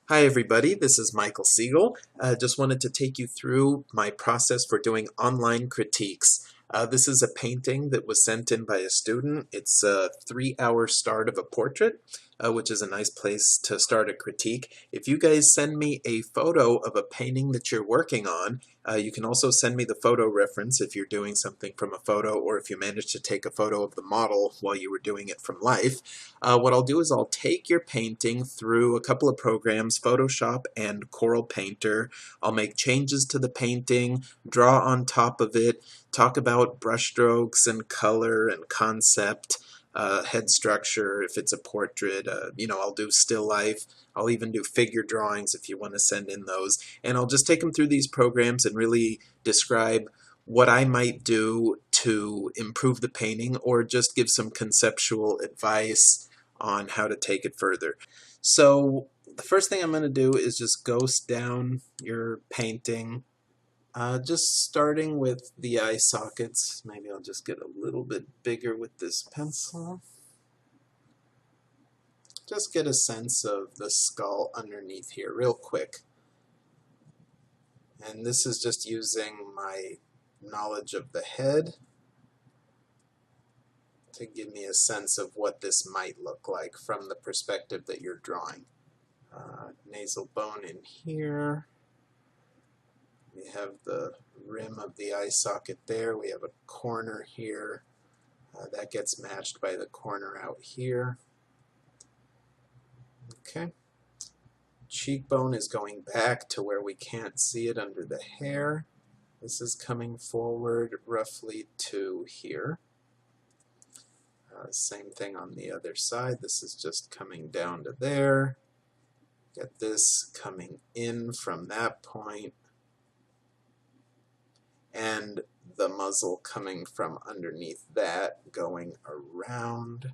Hi everybody, this is Michael Siegel. Just wanted to take you through my process for doing online critiques. This is a painting that was sent in by a student. It's a 3-hour start of a portrait, which is a nice place to start a critique. If you guys send me a photo of a painting that you're working on, you can also send me the photo reference if you're doing something from a photo or if you managed to take a photo of the model while you were doing it from life. What I'll do is I'll take your painting through a couple of programs, Photoshop and Coral Painter. I'll make changes to the painting, draw on top of it, talk about brushstrokes and color and concept, head structure if it's a portrait. I'll do still life. I'll even do figure drawings if you want to send in those. And I'll just take them through these programs and really describe what I might do to improve the painting or just give some conceptual advice on how to take it further. So the first thing I'm going to do is just ghost down your painting, just starting with the eye sockets. Maybe I'll just get a little bit bigger with this pencil. Just get a sense of the skull underneath here real quick. And this is just using my knowledge of the head to give me a sense of what this might look like from the perspective that you're drawing. Nasal bone in here. We have the rim of the eye socket there. We have a corner here. That gets matched by the corner out here. Okay. Cheekbone is going back to where we can't see it under the hair. This is coming forward roughly to here. Same thing on the other side. This is just coming down to there. Get this coming in from that point. And the muzzle coming from underneath that, going around.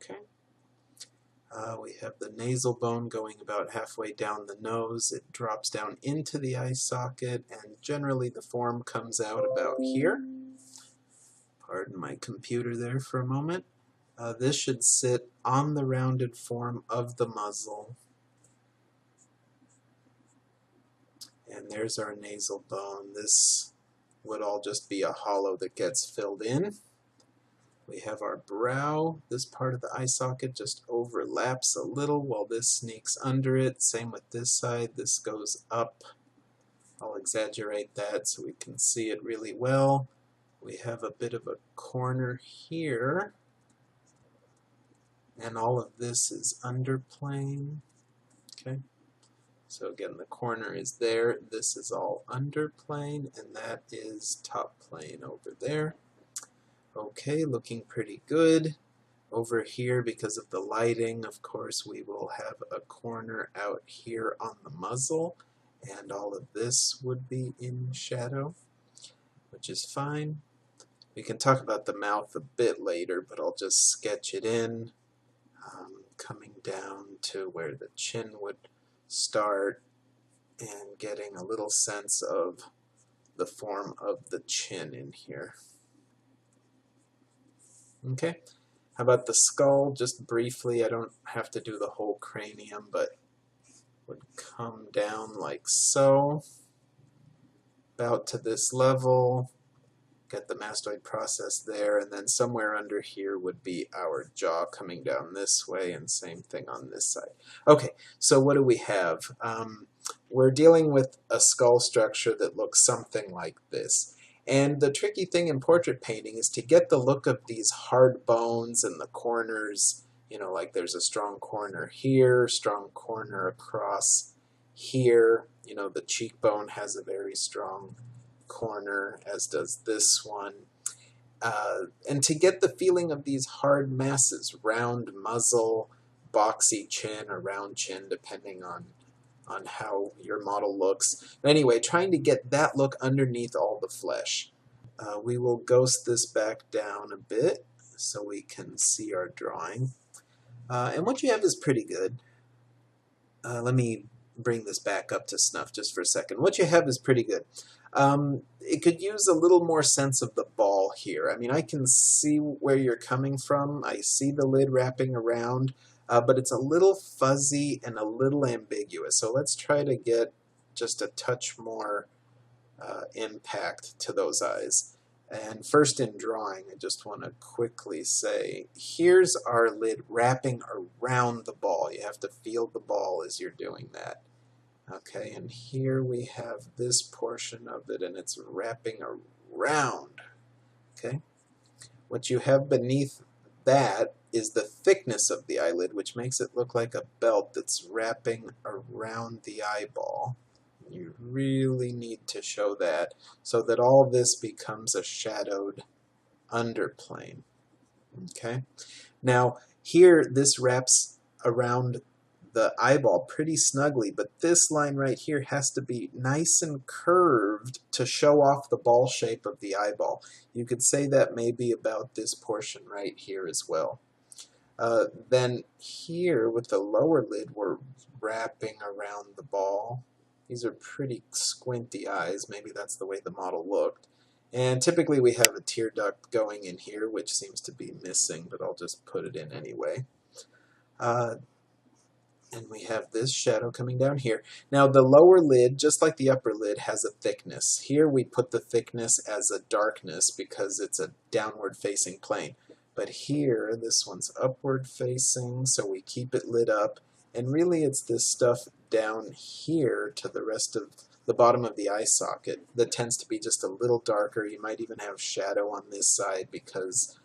Okay. We have the nasal bone going about halfway down the nose. It drops down into the eye socket, and generally the form comes out about here. Pardon my computer there for a moment. This should sit on the rounded form of the muzzle. And there's our nasal bone. This would all just be a hollow that gets filled in. We have our brow. This part of the eye socket just overlaps a little while this sneaks under it. Same with this side. This goes up. I'll exaggerate that so we can see it really well. We have a bit of a corner here. And all of this is underplane. Okay. So again, the corner is there. This is all underplane, and that is top plane over there. Okay, looking pretty good. Over here, because of the lighting, of course, we will have a corner out here on the muzzle, and all of this would be in shadow, which is fine. We can talk about the mouth a bit later, but I'll just sketch it in, coming down to where the chin would start and getting a little sense of the form of the chin in here. Okay, how about the skull? Just briefly, I don't have to do the whole cranium, but would come down like so, about to this level. Get the mastoid process there, and then somewhere under here would be our jaw coming down this way, and same thing on this side. Okay, so what do we have? We're dealing with a skull structure that looks something like this. And the tricky thing in portrait painting is to get the look of these hard bones and the corners, like there's a strong corner here, strong corner across here. The cheekbone has a very strong corner, as does this one. And to get the feeling of these hard masses, round muzzle, boxy chin, or round chin, depending on how your model looks. But anyway, trying to get that look underneath all the flesh. We will ghost this back down a bit so we can see our drawing. And what you have is pretty good. Let me bring this back up to snuff just for a second. What you have is pretty good. It could use a little more sense of the ball here. I mean, I can see where you're coming from. I see the lid wrapping around, but it's a little fuzzy and a little ambiguous. So let's try to get just a touch more impact to those eyes. And first in drawing, I just want to quickly say, here's our lid wrapping around the ball. You have to feel the ball as you're doing that. Okay, and here we have this portion of it, and it's wrapping around. Okay, what you have beneath that is the thickness of the eyelid, which makes it look like a belt that's wrapping around the eyeball. You really need to show that so that all this becomes a shadowed underplane. Okay, now here this wraps around the eyeball pretty snugly, but this line right here has to be nice and curved to show off the ball shape of the eyeball. You could say that maybe about this portion right here as well. Then here with the lower lid, we're wrapping around the ball. These are pretty squinty eyes. Maybe that's the way the model looked. And typically we have a tear duct going in here, which seems to be missing, but I'll just put it in anyway. And we have this shadow coming down here. Now the lower lid, just like the upper lid, has a thickness. Here we put the thickness as a darkness because it's a downward facing plane. But here, this one's upward facing, so we keep it lit up. And really it's this stuff down here to the rest of the bottom of the eye socket that tends to be just a little darker. You might even have shadow on this side because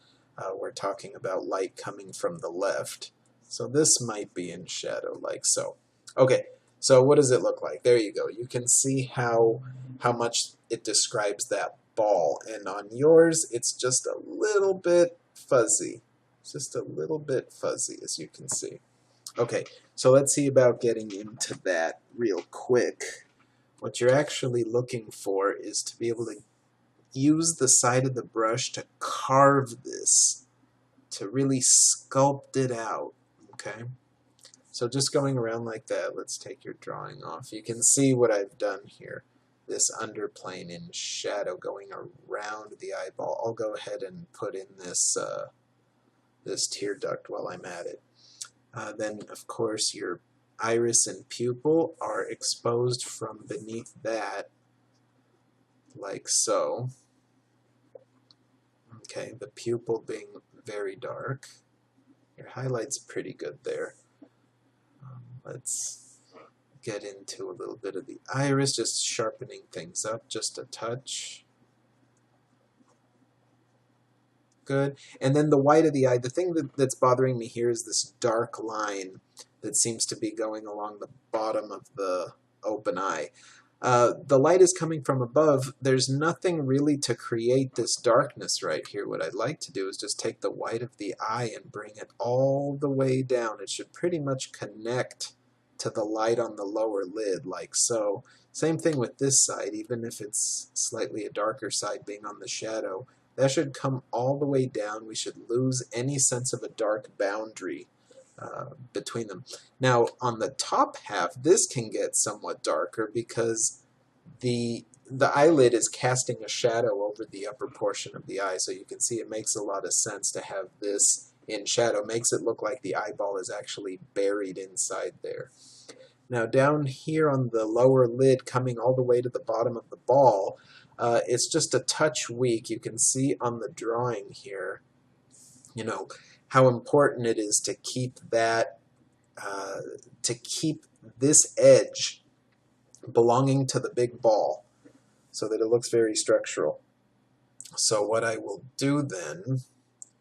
we're talking about light coming from the left. So this might be in shadow like so. Okay, so what does it look like? There you go. You can see how much it describes that ball. And on yours, it's just a little bit fuzzy. Just a little bit fuzzy, as you can see. Okay, so let's see about getting into that real quick. What you're actually looking for is to be able to use the side of the brush to carve this, to really sculpt it out. Okay, so just going around like that. Let's take your drawing off. You can see what I've done here. This underplane in shadow going around the eyeball. I'll go ahead and put in this this tear duct while I'm at it. Then, of course, your iris and pupil are exposed from beneath that, like so. Okay, the pupil being very dark. Your highlight's pretty good there. Let's get into a little bit of the iris, just sharpening things up just a touch. Good. And then the white of the eye, the thing that's bothering me here is this dark line that seems to be going along the bottom of the open eye. The light is coming from above. There's nothing really to create this darkness right here. What I'd like to do is just take the white of the eye and bring it all the way down. It should pretty much connect to the light on the lower lid, like so. Same thing with this side, even if it's slightly a darker side being on the shadow. That should come all the way down. We should lose any sense of a dark boundary between them. Now on the top half, this can get somewhat darker because the eyelid is casting a shadow over the upper portion of the eye, so you can see it makes a lot of sense to have this in shadow. Makes it look like the eyeball is actually buried inside there. Now down here on the lower lid, coming all the way to the bottom of the ball, it's just a touch weak. You can see on the drawing here, you know, how important it is to keep that, to keep this edge belonging to the big ball so that it looks very structural. So what I will do then,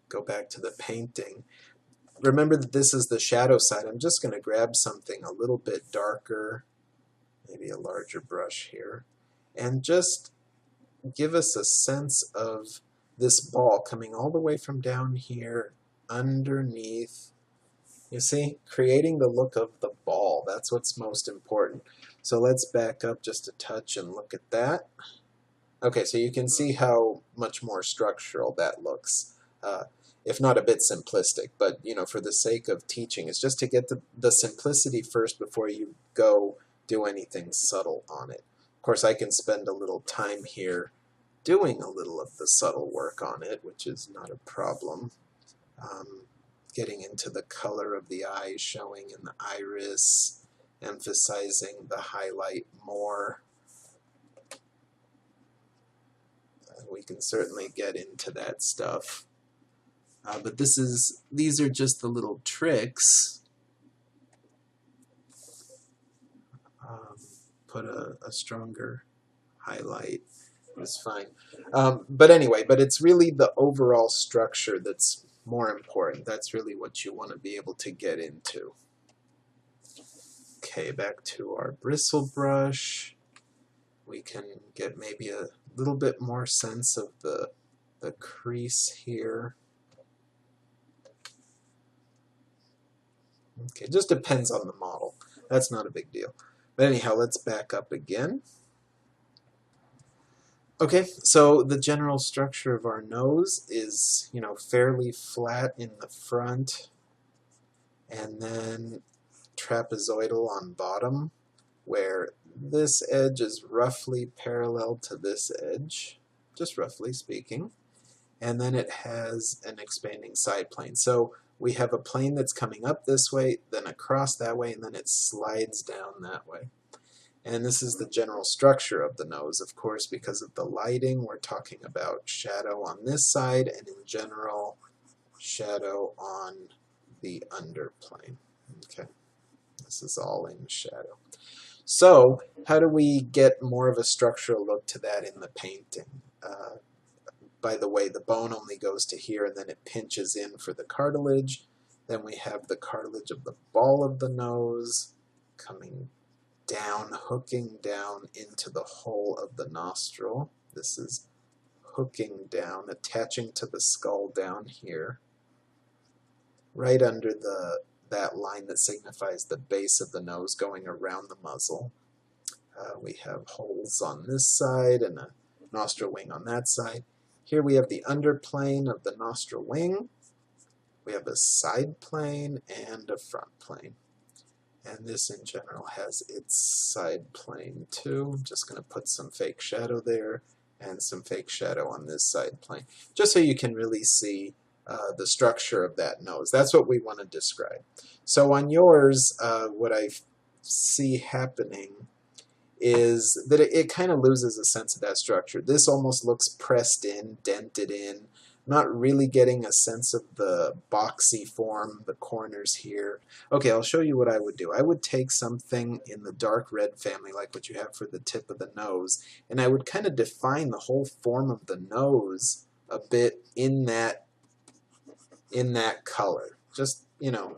go back to the painting. Remember that this is the shadow side. I'm just going to grab something a little bit darker, maybe a larger brush here, and just give us a sense of this ball coming all the way from down here underneath. You see, creating the look of the ball, that's what's most important. So let's back up just a touch and look at that. Okay, so you can see how much more structural that looks, if not a bit simplistic, but you know, for the sake of teaching, it's just to get the simplicity first before you go do anything subtle on it. Of course, I can spend a little time here doing a little of the subtle work on it, which is not a problem. Getting into the color of the eye, showing in the iris, emphasizing the highlight more. We can certainly get into that stuff. But these are just the little tricks. Put a stronger highlight is fine. But anyway, but it's really the overall structure that's more important. That's really what you want to be able to get into. Okay, back to our bristle brush. We can get maybe a little bit more sense of the crease here. Okay, just depends on the model. That's not a big deal. But anyhow, let's back up again. Okay, so the general structure of our nose is, fairly flat in the front, and then trapezoidal on bottom, where this edge is roughly parallel to this edge, just roughly speaking, and then it has an expanding side plane. So we have a plane that's coming up this way, then across that way, and then it slides down that way. And this is the general structure of the nose. Of course, because of the lighting, we're talking about shadow on this side, and in general, shadow on the underplane. Okay, this is all in shadow. So how do we get more of a structural look to that in the painting? By the way, the bone only goes to here, and then it pinches in for the cartilage. Then we have the cartilage of the ball of the nose coming down, hooking down into the hole of the nostril. This is hooking down, attaching to the skull down here, right under that line that signifies the base of the nose going around the muzzle. We have holes on this side and a nostril wing on that side. Here we have the underplane of the nostril wing. We have a side plane and a front plane. And this in general has its side plane too. I'm just going to put some fake shadow there and some fake shadow on this side plane, just so you can really see the structure of that nose. That's what we want to describe. So on yours, what I see happening is that it kind of loses a sense of that structure. This almost looks pressed in, dented in, not really getting a sense of the boxy form, the corners here. Okay, I'll show you what I would do. I would take something in the dark red family, like what you have for the tip of the nose, and I would kind of define the whole form of the nose a bit in that color. Just,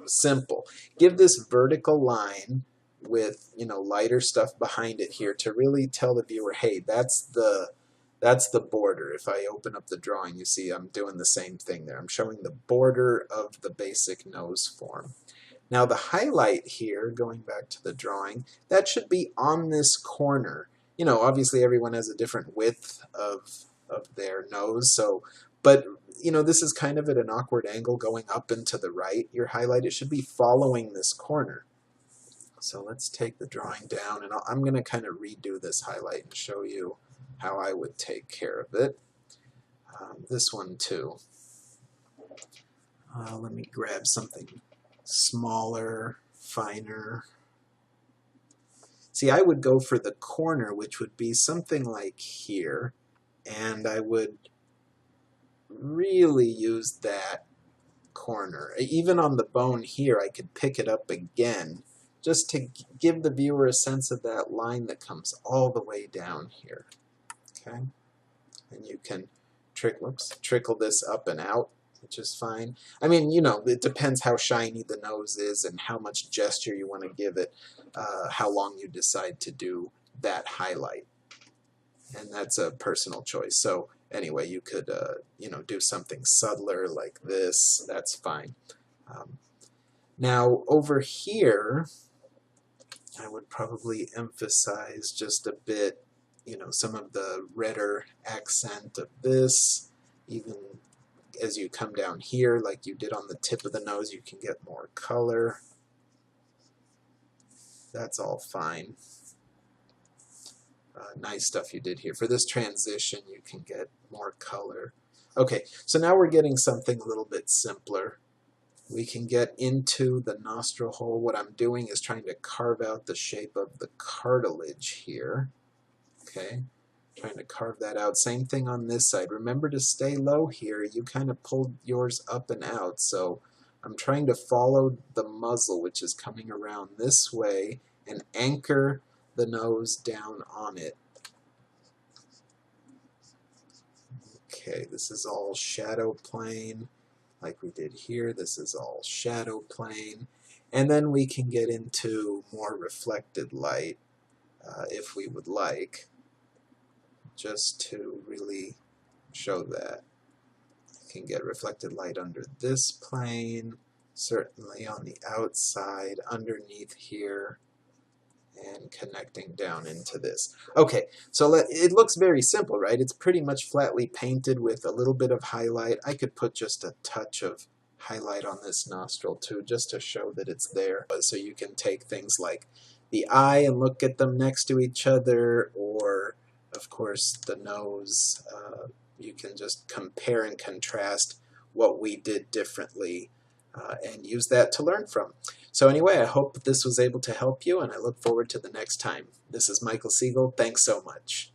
simple. Give this vertical line with, lighter stuff behind it here to really tell the viewer, hey, that's the border. If I open up the drawing, you see I'm doing the same thing there. I'm showing the border of the basic nose form. Now the highlight here, going back to the drawing, that should be on this corner. Obviously everyone has a different width of their nose, but this is kind of at an awkward angle going up and to the right. Your highlight, it should be following this corner. So let's take the drawing down, and I'm going to kind of redo this highlight and show you how I would take care of it. This one too. Let me grab something smaller, finer. See, I would go for the corner, which would be something like here, and I would really use that corner. Even on the bone here, I could pick it up again, just to give the viewer a sense of that line that comes all the way down here. Okay, and you can trickle this up and out, which is fine. I mean, it depends how shiny the nose is and how much gesture you want to give it, how long you decide to do that highlight. And that's a personal choice. So anyway, you could, do something subtler like this. That's fine. Now over here, I would probably emphasize just a bit, some of the redder accent of this. Even as you come down here, like you did on the tip of the nose, you can get more color. That's all fine. Nice stuff you did here. For this transition, you can get more color. Okay, so now we're getting something a little bit simpler. We can get into the nostril hole. What I'm doing is trying to carve out the shape of the cartilage here. Okay, trying to carve that out. Same thing on this side. Remember to stay low here. You kind of pulled yours up and out, so I'm trying to follow the muzzle, which is coming around this way, and anchor the nose down on it. Okay, this is all shadow plane like we did here. This is all shadow plane. And then we can get into more reflected light if we would like, just to really show that. You can get reflected light under this plane, certainly on the outside, underneath here, and connecting down into this. Okay, so it looks very simple, right? It's pretty much flatly painted with a little bit of highlight. I could put just a touch of highlight on this nostril too, just to show that it's there. So you can take things like the eye and look at them next to each other, or of course the nose. You can just compare and contrast what we did differently and use that to learn from. So anyway, I hope this was able to help you, and I look forward to the next time. This is Michael Siegel. Thanks so much.